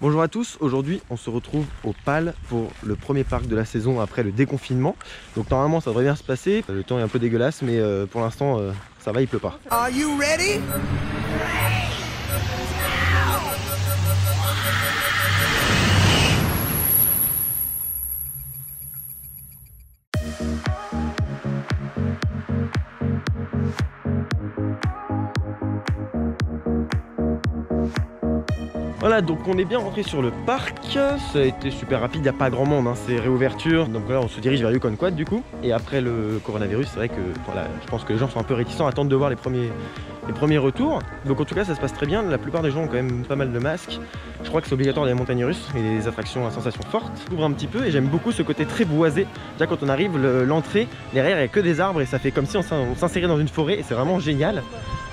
Bonjour à tous, aujourd'hui on se retrouve au PAL pour le premier parc de la saison après le déconfinement. Donc normalement ça devrait bien se passer, le temps est un peu dégueulasse mais pour l'instant ça va, il pleut pas. Are you ready? Voilà, donc on est bien rentré sur le parc, ça a été super rapide, il n'y a pas grand monde, hein, c'est réouverture. Donc là on se dirige vers Yukon Quad du coup. Et après le coronavirus, c'est vrai que voilà, je pense que les gens sont un peu réticents, attendent de voir les premiers retours. Donc en tout cas ça se passe très bien, la plupart des gens ont quand même pas mal de masques. Je crois que c'est obligatoire les montagnes russes et les attractions à sensations fortes. Je couvre un petit peu et j'aime beaucoup ce côté très boisé. Déjà quand on arrive, l'entrée, derrière il n'y a que des arbres et ça fait comme si on s'insérait dans une forêt et c'est vraiment génial.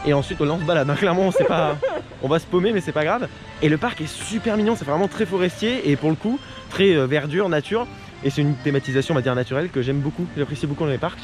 Et ensuite on lance balade, hein. Clairement on sait pas, on va se paumer mais c'est pas grave. Et le parc est super mignon, c'est vraiment très forestier et pour le coup très verdure, nature. Et c'est une thématisation on va dire naturelle que j'aime beaucoup, j'apprécie beaucoup dans les parcs.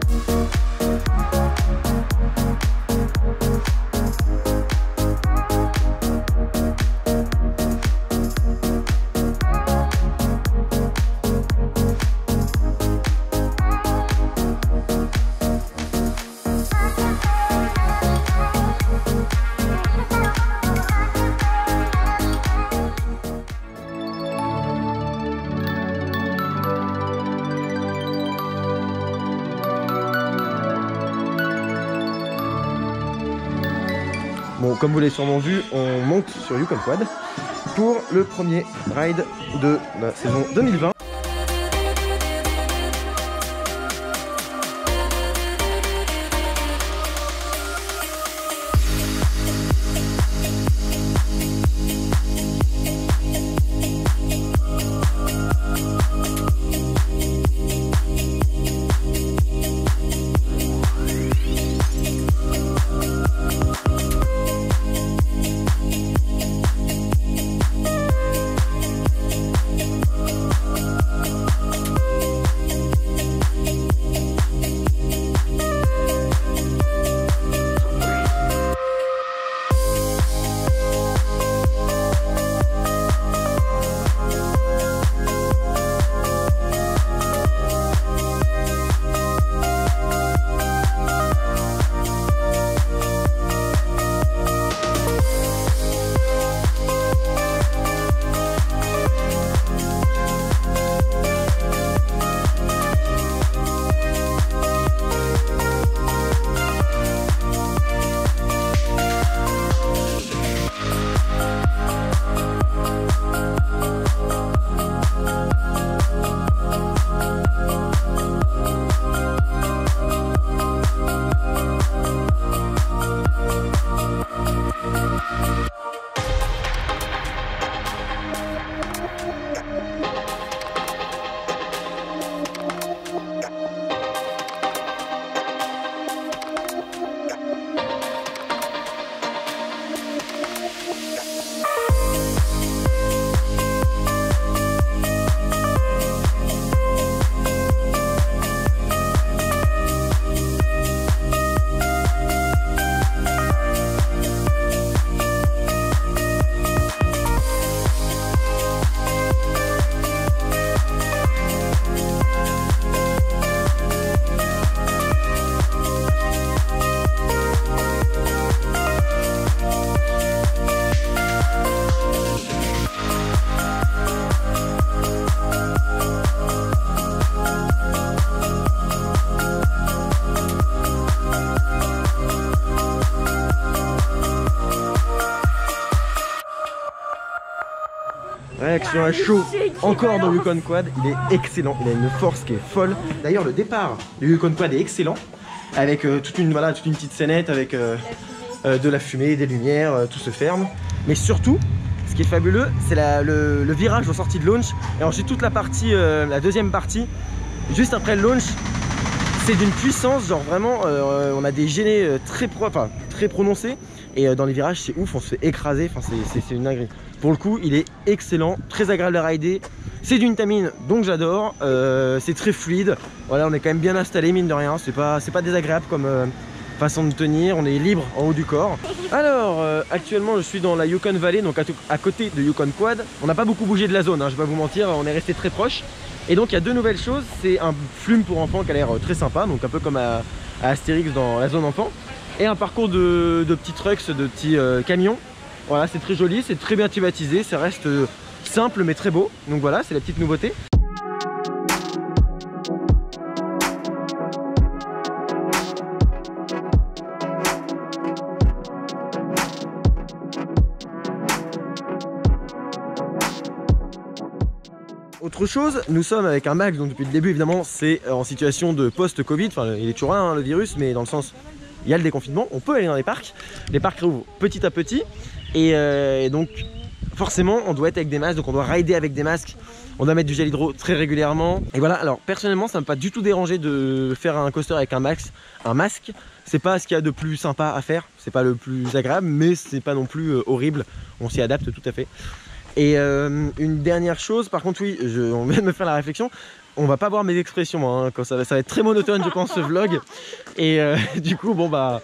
Bon, comme vous l'avez sûrement vu, on monte sur Yukon Quad pour le premier ride de la saison 2020. Réaction à chaud encore dans Yukon Quad, il est excellent, il a une force qui est folle. D'ailleurs le départ du Yukon Quad est excellent, avec toute une petite scénette avec de la fumée, des lumières, tout se ferme. Mais surtout, ce qui est fabuleux, c'est le virage aux sorties de launch et ensuite toute la partie, la deuxième partie, juste après le launch, c'est d'une puissance, genre vraiment, on a des gênés très prononcés. Et dans les virages c'est ouf, on se fait écraser, enfin c'est une dinguerie. Pour le coup il est excellent, très agréable à rider. C'est d'une Tamine donc j'adore, c'est très fluide. Voilà, on est quand même bien installé mine de rien, c'est pas désagréable façon de tenir, on est libre en haut du corps. Alors actuellement je suis dans la Yukon Valley, donc à côté de Yukon Quad. On n'a pas beaucoup bougé de la zone, hein, je vais pas vous mentir, on est resté très proche. Et donc il y a deux nouvelles choses, c'est un flume pour enfants qui a l'air très sympa, donc un peu comme à Astérix dans la zone enfant. Et un parcours de petits trucks, de petits camions. Voilà, c'est très joli, c'est très bien thématisé, ça reste simple mais très beau. Donc voilà, c'est la petite nouveauté. Autre chose, nous sommes avec un Max, donc depuis le début évidemment c'est en situation de post-Covid, enfin il est toujours là hein, le virus, mais dans le sens il y a le déconfinement, on peut aller dans les parcs réouvrent petit à petit et donc forcément on doit être avec des masques, donc on doit rider avec des masques, on doit mettre du gel hydro très régulièrement et voilà. Alors personnellement ça ne m'a pas du tout dérangé de faire un coaster avec un masque, c'est pas ce qu'il y a de plus sympa à faire, c'est pas le plus agréable mais c'est pas non plus horrible, on s'y adapte tout à fait. Et une dernière chose, par contre oui, on vient de me faire la réflexion, on va pas voir mes expressions hein, quand ça va être très monotone je pense ce vlog. Et du coup bon bah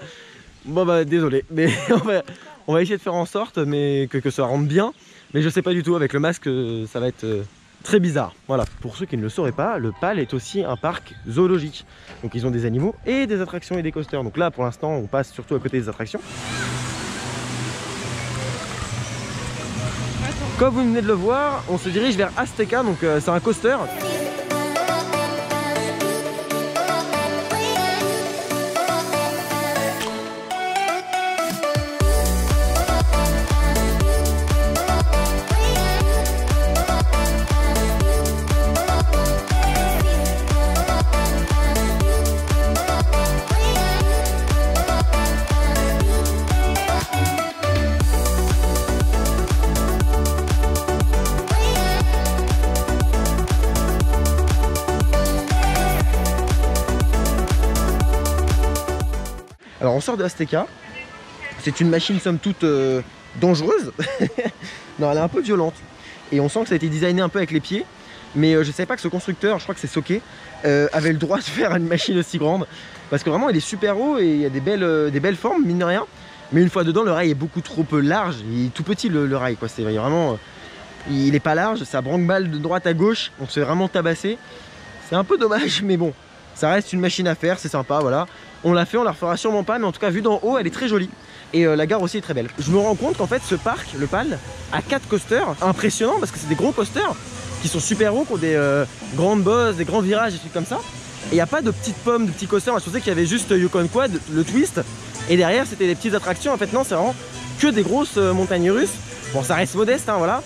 désolé, mais on va essayer de faire en sorte mais que ça rentre bien. Mais je sais pas du tout, avec le masque ça va être très bizarre. Voilà, pour ceux qui ne le sauraient pas, le PAL est aussi un parc zoologique. Donc ils ont des animaux et des attractions et des coasters. Donc là pour l'instant on passe surtout à côté des attractions. Comme vous venez de le voir, on se dirige vers Azteca, donc c'est un coaster. Alors on sort de Azteca, c'est une machine somme toute dangereuse, non elle est un peu violente et on sent que ça a été designé un peu avec les pieds, mais je ne savais pas que ce constructeur, je crois que c'est Soké, avait le droit de faire une machine aussi grande, parce que vraiment il est super haut et il y a des belles formes mine de rien, mais une fois dedans le rail est beaucoup trop large, il est tout petit le rail quoi, c'est vraiment, il est pas large, ça branque-balle de droite à gauche, on se fait vraiment tabasser, c'est un peu dommage mais bon. Ça reste une machine à faire, c'est sympa, voilà. On l'a fait, on la refera sûrement pas, mais en tout cas, vue d'en haut, elle est très jolie. Et la gare aussi est très belle. Je me rends compte qu'en fait, ce parc, le PAL, a 4 coasters impressionnants parce que c'est des gros coasters qui sont super hauts, qui ont des grandes bosses, des grands virages, des trucs comme ça. Et il n'y a pas de petites pommes, de petits coasters. Je pensais qu'il y avait juste Yukon Quad, le twist. Et derrière, c'était des petites attractions. En fait, non, c'est vraiment que des grosses montagnes russes. Bon, ça reste modeste, hein, voilà.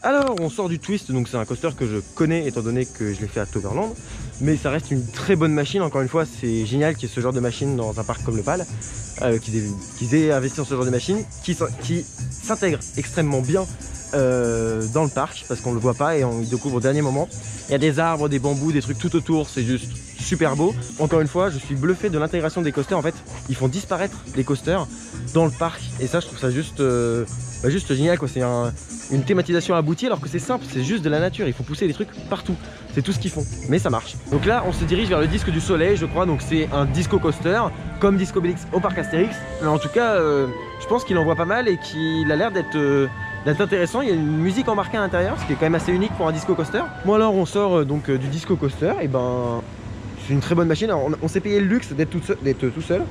Alors on sort du twist, donc c'est un coaster que je connais étant donné que je l'ai fait à Toverland, mais ça reste une très bonne machine. Encore une fois c'est génial qu'il y ait ce genre de machine dans un parc comme le PAL, qu'ils aient investi dans ce genre de machine qui s'intègre extrêmement bien dans le parc parce qu'on le voit pas et on le découvre au dernier moment. Il y a des arbres, des bambous, des trucs tout autour, c'est juste super beau. Encore une fois je suis bluffé de l'intégration des coasters. En fait ils font disparaître les coasters dans le parc et ça je trouve ça juste génial quoi. C'est une thématisation aboutie alors que c'est simple, c'est juste de la nature, il faut pousser les trucs partout, c'est tout ce qu'ils font, mais ça marche. Donc là on se dirige vers le disque du soleil je crois, donc c'est un disco coaster comme Disco Bellix au parc Astérix, mais en tout cas je pense qu'il en voit pas mal et qu'il a l'air d'être intéressant. Il y a une musique embarquée à l'intérieur, ce qui est quand même assez unique pour un disco coaster. Bon alors on sort donc du disco coaster, et ben c'est une très bonne machine. Alors, on s'est payé le luxe d'être tout seul,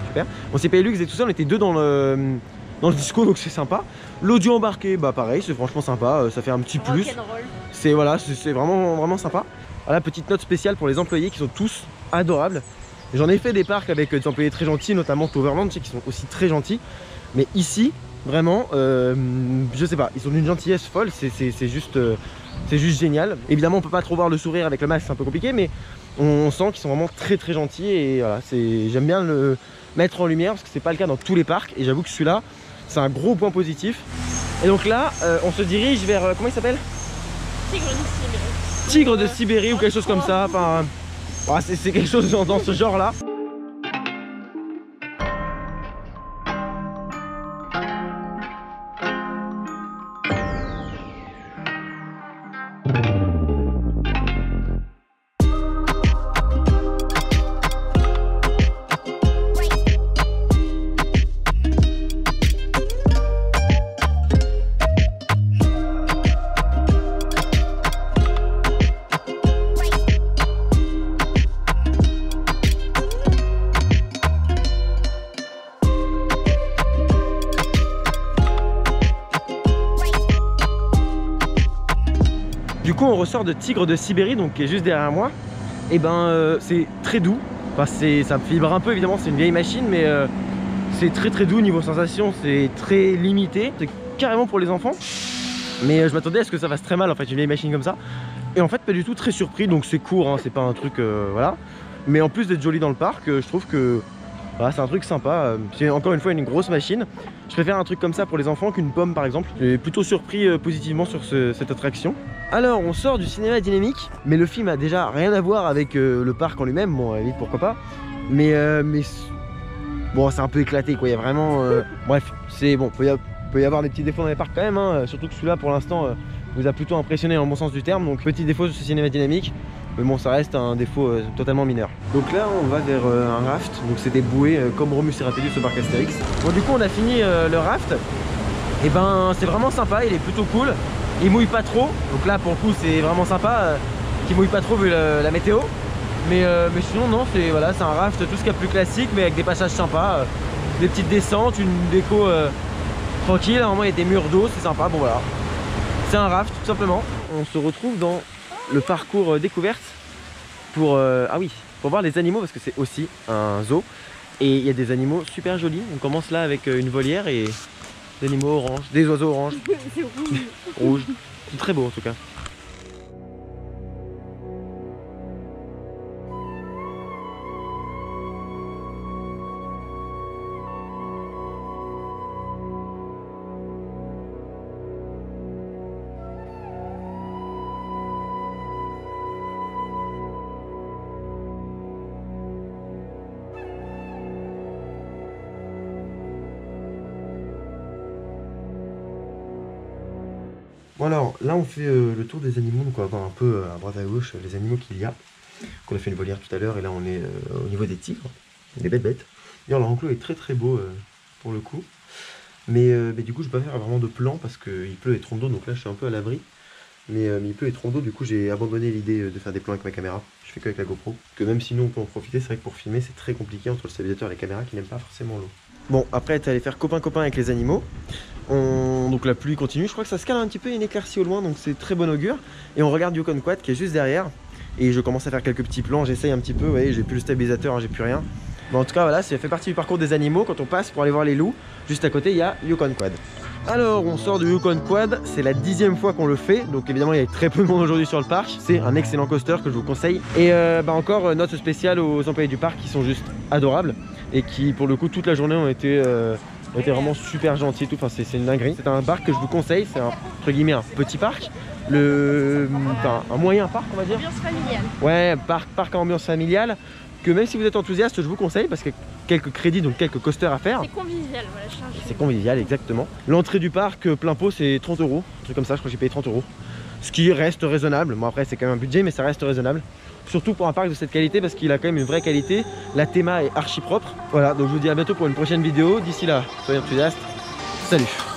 super. On s'est payé le luxe d'être tout seul, on était deux dans le disco donc c'est sympa. L'audio embarqué bah pareil, c'est franchement sympa, ça fait un petit plus. C'est voilà, c'est vraiment sympa. Voilà, petite note spéciale pour les employés qui sont tous adorables. J'en ai fait des parcs avec des employés très gentils, notamment Toverland, qui sont aussi très gentils. Mais ici, vraiment. Je sais pas, ils sont d'une gentillesse folle, c'est juste génial. Évidemment on peut pas trop voir le sourire avec le masque, c'est un peu compliqué, mais on sent qu'ils sont vraiment très gentils. Et voilà, j'aime bien le mettre en lumière parce que c'est pas le cas dans tous les parcs. Et j'avoue que celui-là, c'est un gros point positif. Et donc là, on se dirige vers, comment il s'appelle? Tigre de Sibérie ou quelque chose comme ça. Enfin, c'est quelque chose dans ce genre là. Du coup on ressort de Tigre de Sibérie, donc qui est juste derrière moi. Et ben c'est très doux. Enfin, ça me vibre un peu évidemment, c'est une vieille machine, mais c'est très doux niveau sensation, c'est très limité. C'est carrément pour les enfants. Mais je m'attendais à ce que ça fasse très mal en fait, une vieille machine comme ça. Et en fait pas du tout, très surpris, donc c'est court, hein, c'est pas un truc voilà. Mais en plus d'être joli dans le parc, je trouve que voilà, c'est un truc sympa. C'est encore une fois une grosse machine. Je préfère un truc comme ça pour les enfants qu'une pomme par exemple. J'ai plutôt surpris positivement sur cette attraction. Alors on sort du cinéma dynamique, mais le film a déjà rien à voir avec le parc en lui-même. Bon, vite pourquoi pas. Mais bon, c'est un peu éclaté quoi. Il y a vraiment bref, c'est bon. Peut y avoir des petits défauts dans les parcs quand même, hein. Surtout que celui-là pour l'instant vous a plutôt impressionné en bon sens du terme. Donc petit défaut de ce cinéma dynamique. Mais bon, ça reste un défaut totalement mineur. Donc là, on va vers un raft. Donc c'est des bouées comme Romus et Rapidus au parc Astérix. Bon, du coup, on a fini le raft. Et ben, c'est vraiment sympa. Il est plutôt cool. Il mouille pas trop. Donc là, pour le coup, c'est vraiment sympa. Qu'il mouille pas trop vu la météo. Mais sinon, non, c'est voilà, un raft tout ce qu'il y a de plus classique, mais avec des passages sympas. Des petites descentes, une déco tranquille. À un moment, il y a des murs d'eau. C'est sympa. Bon, voilà. C'est un raft, tout simplement. On se retrouve dans le parcours découverte pour voir les animaux, parce que c'est aussi un zoo et il y a des animaux super jolis. On commence là avec une volière et des animaux oranges, des oiseaux oranges. C'est rouge. Rouge. C'est très beau en tout cas. Bon alors là on fait le tour des animaux, donc on va voir un peu à droite à gauche les animaux qu'il y a. On a fait une volière tout à l'heure et là on est au niveau des tigres, des bêtes. D'ailleurs leur enclos est très beau pour le coup. Mais du coup je peux pas faire vraiment de plan parce qu'il pleut et trop d'eau, donc là je suis un peu à l'abri. Mais il pleut et trop d'eau, du coup j'ai abandonné l'idée de faire des plans avec ma caméra. Je fais qu'avec la GoPro. Que même si nous on peut en profiter, c'est vrai que pour filmer c'est très compliqué entre le stabilisateur et la caméra qui n'aime pas forcément l'eau. Bon, après être allé faire copain avec les animaux, donc la pluie continue, je crois que ça se calme un petit peu, il y a une éclaircie au loin, donc c'est très bon augure. Et on regarde Yukon Quad qui est juste derrière, et je commence à faire quelques petits plans, j'essaye un petit peu, vous voyez, j'ai plus le stabilisateur, hein, j'ai plus rien. Mais en tout cas voilà, ça fait partie du parcours des animaux, quand on passe pour aller voir les loups, juste à côté il y a Yukon Quad. Alors on sort du Yukon Quad, c'est la 10e fois qu'on le fait, donc évidemment il y a très peu de monde aujourd'hui sur le parc, c'est un excellent coaster que je vous conseille. Et encore note spéciale aux employés du parc qui sont juste adorables, et qui pour le coup toute la journée ont été vraiment super gentils et tout, enfin c'est une dinguerie. C'est un parc que je vous conseille, c'est entre guillemets un petit parc, un moyen parc on va dire. Ambiance familiale. Ouais, parc à ambiance familiale, que même si vous êtes enthousiaste je vous conseille parce qu'il y a quelques crédits, donc quelques coasters à faire. C'est convivial, voilà, c'est convivial exactement. L'entrée du parc plein pot c'est 30 €, un truc comme ça, je crois que j'ai payé 30 €. Ce qui reste raisonnable, bon après c'est quand même un budget mais ça reste raisonnable. Surtout pour un parc de cette qualité parce qu'il a quand même une vraie qualité. La théma est archi propre. Voilà, donc je vous dis à bientôt pour une prochaine vidéo. D'ici là, soyez enthousiastes. Salut!